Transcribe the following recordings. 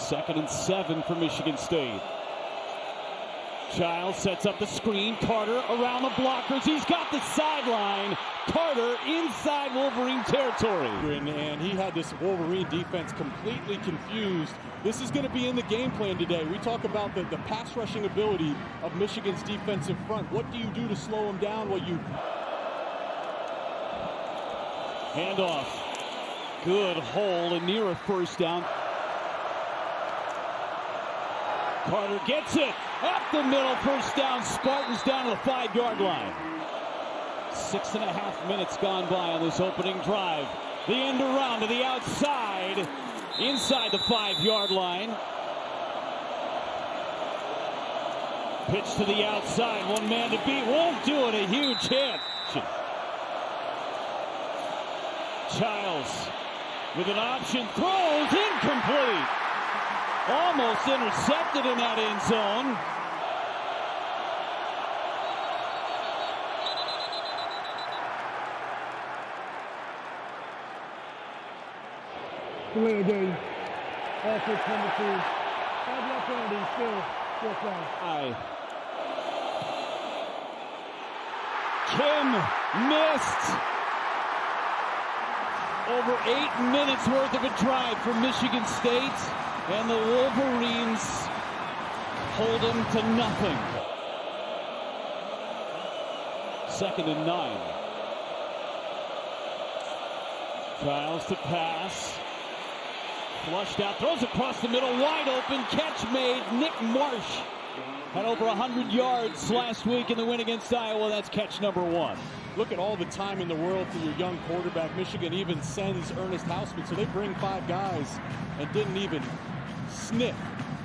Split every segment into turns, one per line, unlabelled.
2nd and 7 for Michigan State. Childs sets up the screen. Carter around the blockers. He's got the sideline. Carter inside Wolverine territory.
And he had this Wolverine defense completely confused. This is going to be in the game plan today. We talk about the pass rushing ability of Michigan's defensive front. What do you do to slow them down? Well, you
handoff. Good hole and near a first down. Carter gets it up the middle, first down. Spartans down to the 5-yard line. 6.5 minutes gone by on this opening drive. The end around to the outside, inside the 5-yard line. Pitch to the outside, one man to beat, won't do it, a huge hit. Childs with an option, throws, incomplete. Almost intercepted in that end zone.
Delay the game. Offense number 2. Have the opportunity still. 4th down.
Kim missed. Over 8 minutes worth of a drive for Michigan State, and the Wolverines hold them to nothing. 2nd and 9. Childs to pass. Flushed out, throws across the middle, wide open, catch made. Nick Marsh had over 100 yards last week in the win against Iowa. That's catch number 1.
Look at all the time in the world for your young quarterback. Michigan even sends Ernest Hausman, so they bring 5 guys and didn't even sniff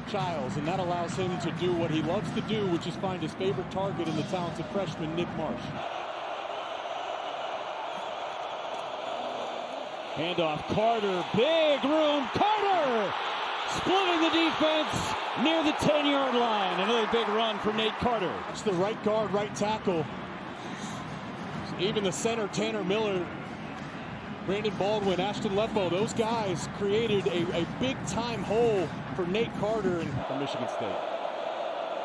Childs, and that allows him to do what he loves to do, which is find his favorite target in the talented freshman Nick Marsh.
Handoff, Carter, big room, Carter! Splitting the defense near the 10-yard line. Another big run for Nate Carter.
It's the right guard, right tackle. Even the center, Tanner Miller, Brandon Baldwin, Ashton Lefo, those guys created a big-time hole for Nate Carter and for Michigan State.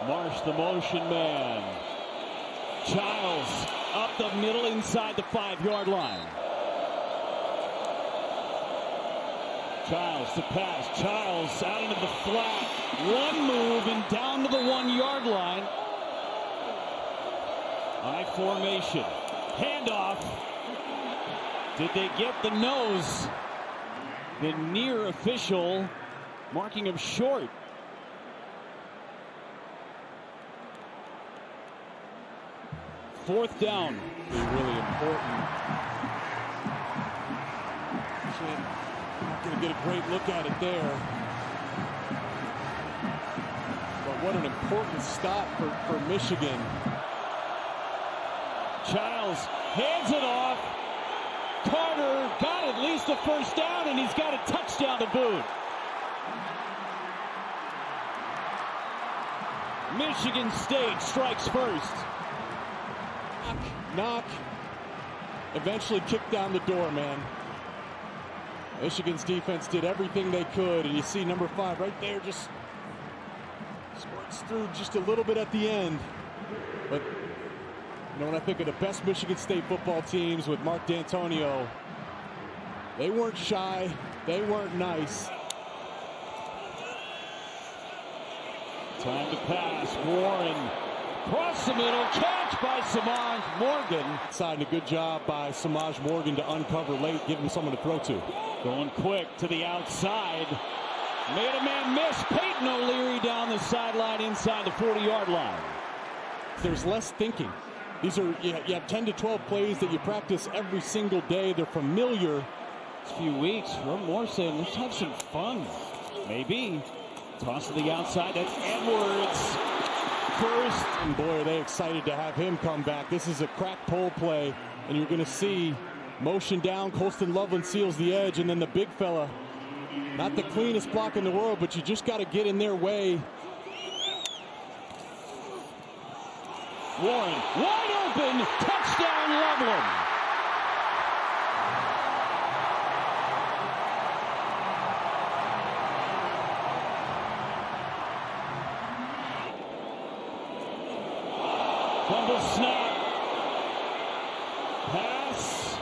Marsh, the motion man. Childs up the middle inside the 5-yard line. Childs to pass. Childs out into the flat. One move and down to the 1-yard line. I formation. Handoff. Did they get the nose? The near official marking him short. Fourth down.
Really important. Not going to get a great look at it there. But what an important stop for Michigan.
Childs hands it off. Carter got at least a first down, and he's got a touchdown to boot. Michigan State strikes first.
Knock. Eventually kicked down the door, man. Michigan's defense did everything they could, and you see number 5 right there just squirts through just a little bit at the end. But you know, when I think of the best Michigan State football teams with Mark D'Antonio, they weren't shy, they weren't nice.
Time to pass. Warren across the middle, catch by Samaj Morgan.
Side, and a good job by Samaj Morgan to uncover late, give him someone to throw to.
Going quick to the outside. Made a man miss. Peyton O'Leary down the sideline inside the 40-yard line.
There's less thinking. These are, you have 10 to 12 plays that you practice every single day. They're familiar.
This few weeks, Ron Moore saying, let's have some fun. Maybe. Toss to the outside. That's Edwards. First.
And boy, are they excited to have him come back. This is a crack pole play, and you're going to see motion down. Colston Loveland seals the edge, and then the big fella. Not the cleanest block in the world, but you just got to get in their way.
Warren, wide open, touchdown Loveland. Fumble snap. Pass.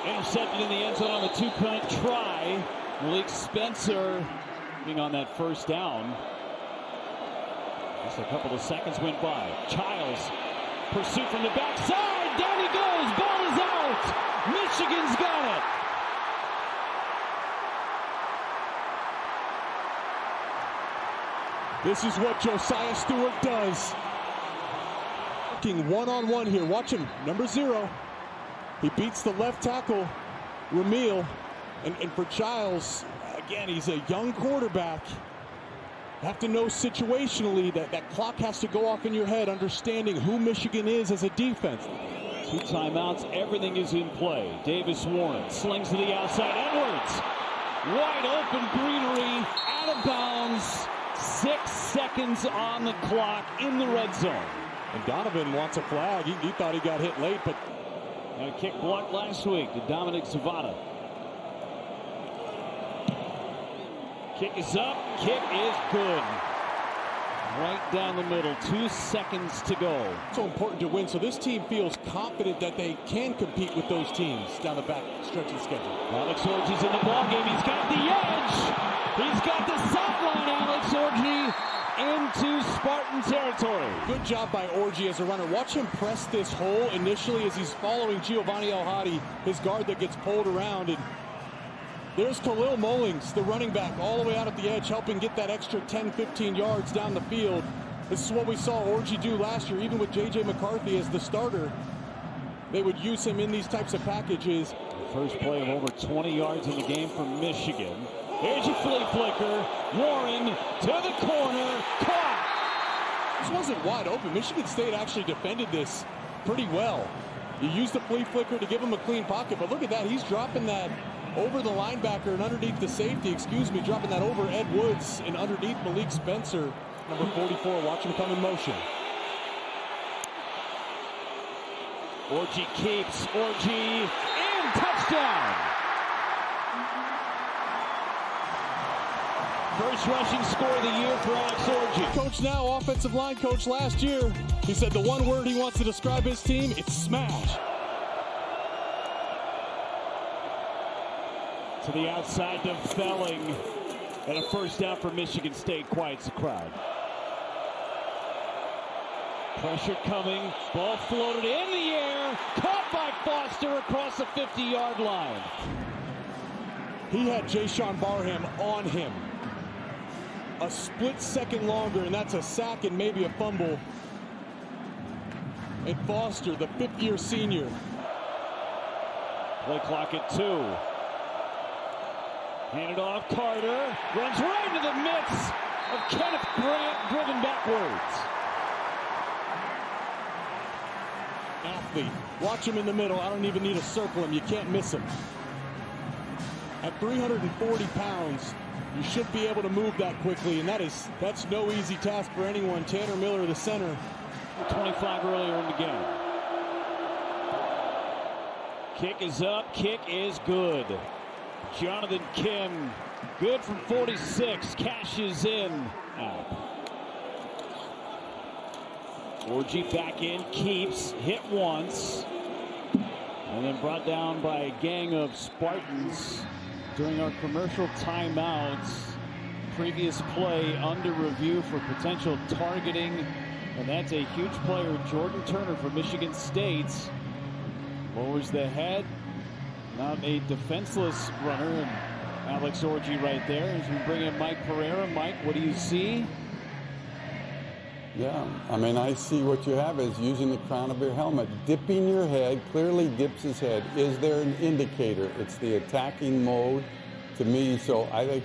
Intercepted in the end zone on the two-point try. Malik Spencer being on that first down. Just a couple of seconds went by. Childs, pursuit from the backside. Down he goes. Ball is out. Michigan's got it.
This is what Josiah Stewart does. Working one-on-one here. Watch him. Number 0. He beats the left tackle, Ramil. And for Childs, again, he's a young quarterback. You have to know situationally that clock has to go off in your head, understanding who Michigan is as a defense.
2 timeouts, everything is in play. Davis Warren slings to the outside. Edwards, wide open greenery, out of bounds. 6 seconds on the clock in the red zone.
And Donovan wants a flag. He thought he got hit late, but
a kick blocked last week to Dominic Zavada. Kick is up. Kick is good. Right down the middle. 2 seconds to go.
So important to win. So this team feels confident that they can compete with those teams down the back stretch of the schedule.
Alex Orji's in the ballgame. He's got the edge. He's got the sideline. Alex Orji into Spartan territory.
Good job by Orji as a runner. Watch him press this hole initially as he's following Giovanni El-Hadi, his guard that gets pulled around. And there's Khalil Mullings, the running back, all the way out at the edge, helping get that extra 10, 15 yards down the field. This is what we saw Orji do last year, even with J.J. McCarthy as the starter. They would use him in these types of packages.
First play of over 20 yards in the game for Michigan. Here's your flea flicker. Warren to the corner. Caught.
This wasn't wide open. Michigan State actually defended this pretty well. You used the flea flicker to give him a clean pocket, but look at that. He's dropping that over the linebacker and underneath the safety, dropping that over Ed Woods and underneath Malik Spencer, number 44. Watch him come in motion.
Orji keeps. Orji in. Touchdown. First rushing score of the year for Alex Orji.
Coach now, offensive line coach last year. He said the one word he wants to describe his team, it's smash.
To the outside to Felling. And a first down for Michigan State. Quiets the crowd. Pressure coming. Ball floated in the air. Caught by Foster across the 50-yard line.
He had Jayshawn Barham on him. A split second longer, and that's a sack and maybe a fumble. And Foster, the 5th-year senior.
Play clock at 2. Handed off. Carter runs right into the midst of Kenneth Grant, driven backwards.
Athlete. Watch him in the middle. I don't even need to circle him. You can't miss him. At 340 pounds, you should be able to move that quickly, and that's no easy task for anyone. Tanner Miller, the center.
25 earlier in the game. Kick is up. Kick is good. Jonathan Kim, good from 46, cashes in. Out. Orji back in, keeps, hit once, and then brought down by a gang of Spartans during our commercial timeouts. Previous play under review for potential targeting, and that's a huge player, Jordan Turner from Michigan State. Lowers the head. Not a defenseless runner, and Alex Orji right there as we bring in Mike Pereira. Mike, what do you see?
Yeah, I mean, I see what you have is using the crown of your helmet, dipping your head, clearly dips his head. Is there an indicator? It's the attacking mode to me, so I think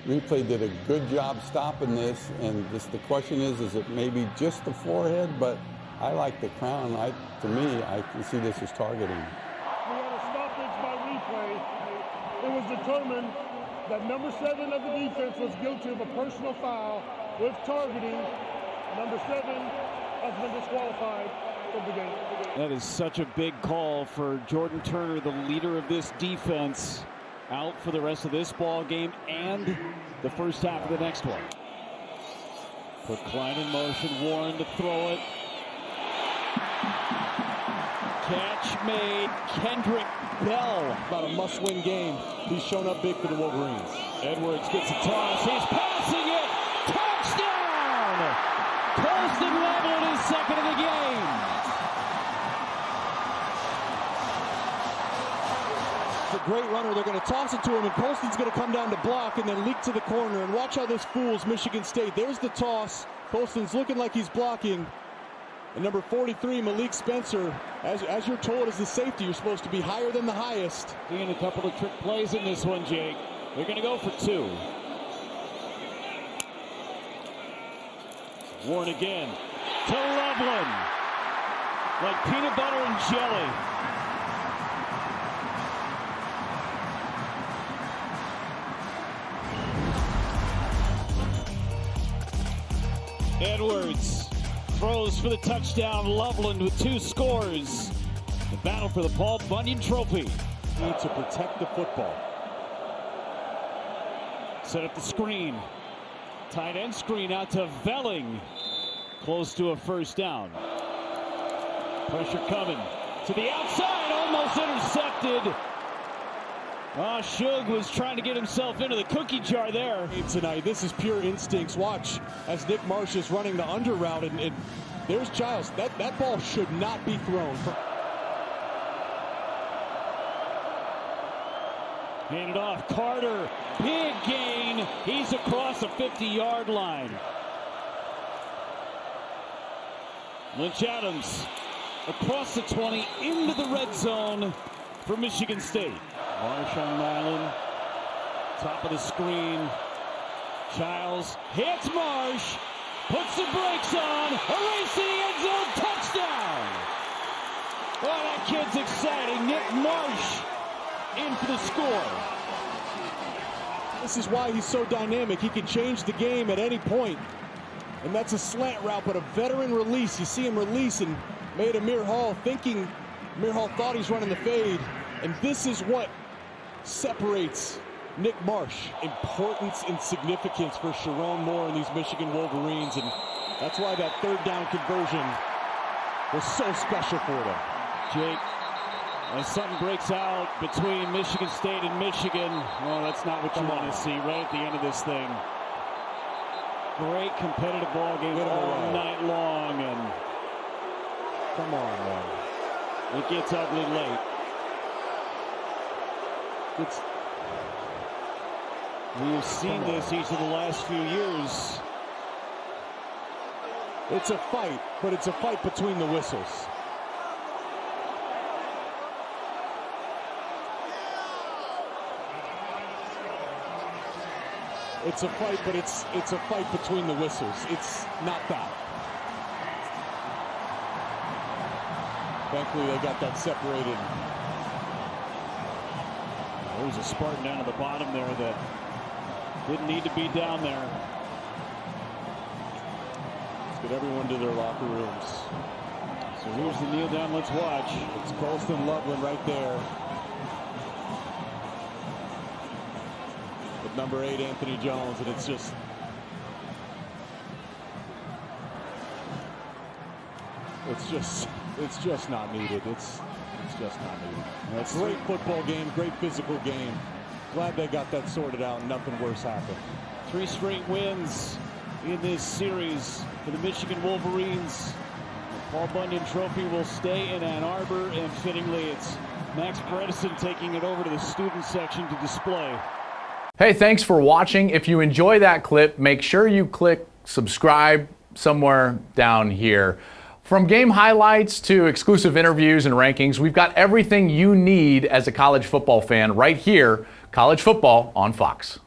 replay did a good job stopping this, and just the question is it maybe just the forehead? But I like the crown. To me, I can see this as targeting.
It was determined that number 7 of the defense was guilty of a personal foul with targeting. Number 7 has been disqualified from the game.
That is such a big call for Jordan Turner, the leader of this defense, out for the rest of this ball game and the first half of the next one. Put Klein in motion, Warren to throw it. Catch made. Kendrick Bell.
About a must-win game. He's shown up big for the Wolverines.
Edwards gets a toss. He's passing it. Touchdown! Colston Loveland is second of the game.
It's a great runner. They're going to toss it to him, and Colston's going to come down to block and then leak to the corner. And watch how this fools Michigan State. There's the toss. Colston's looking like he's blocking. And number 43, Malik Spencer, as you're told as the safety, you're supposed to be higher than the highest.
Seeing a couple of trick plays in this one, Jake. They're going to go for two. Warren again to Loveland. Like peanut butter and jelly. Edwards throws for the touchdown. Loveland with 2 scores. The battle for the Paul Bunyan Trophy.
Need to protect the football.
Set up the screen. Tight end screen out to Velling. Close to a first down. Pressure coming to the outside. Almost intercepted. Shug was trying to get himself into the cookie jar there.
Tonight, this is pure instincts. Watch as Nick Marsh is running the under route, and there's Giles. That ball should not be thrown.
Handed off. Carter. Big gain. He's across the 50-yard line. Lynch Adams across the 20 into the red zone for Michigan State. Marsh on Nyland. Top of the screen. Giles hits Marsh. Puts the brakes on. Erasing the end zone. Touchdown. Oh, that kid's exciting. Nick Marsh in for the score.
This is why he's so dynamic. He can change the game at any point. And that's a slant route, but a veteran release. You see him release and made Amir Hall thinking. Amir Hall thought he's running the fade. And this is what separates Nick Marsh. Importance and significance for Sharon Moore and these Michigan Wolverines. And that's why that third down conversion was so special for them.
Jake, as something breaks out between Michigan State and Michigan, well, that's not what you want to see right at the end of this thing. Great competitive ball game all night long, and
come on, man.
It gets ugly late. We've seen this each of the last few years.
It's a fight, but it's a fight between the whistles. It's a fight, but it's a fight between the whistles. It's not that. Thankfully, they got that separated.
There's a Spartan down at the bottom there that didn't need to be down there.
Let's get everyone to their locker rooms.
So here's the kneel down. Let's watch.
It's Colston Loveland right there. With number 8, Anthony Jones, and it's just not needed. It's just not needed. That's a great football game, great physical game. Glad they got that sorted out and nothing worse happened.
3 straight wins in this series for the Michigan Wolverines. The Paul Bunyan Trophy will stay in Ann Arbor, and fittingly, it's Max Bredesen taking it over to the student section to display.
Hey, thanks for watching. If you enjoy that clip, make sure you click subscribe somewhere down here. From game highlights to exclusive interviews and rankings, we've got everything you need as a college football fan right here, College Football on Fox.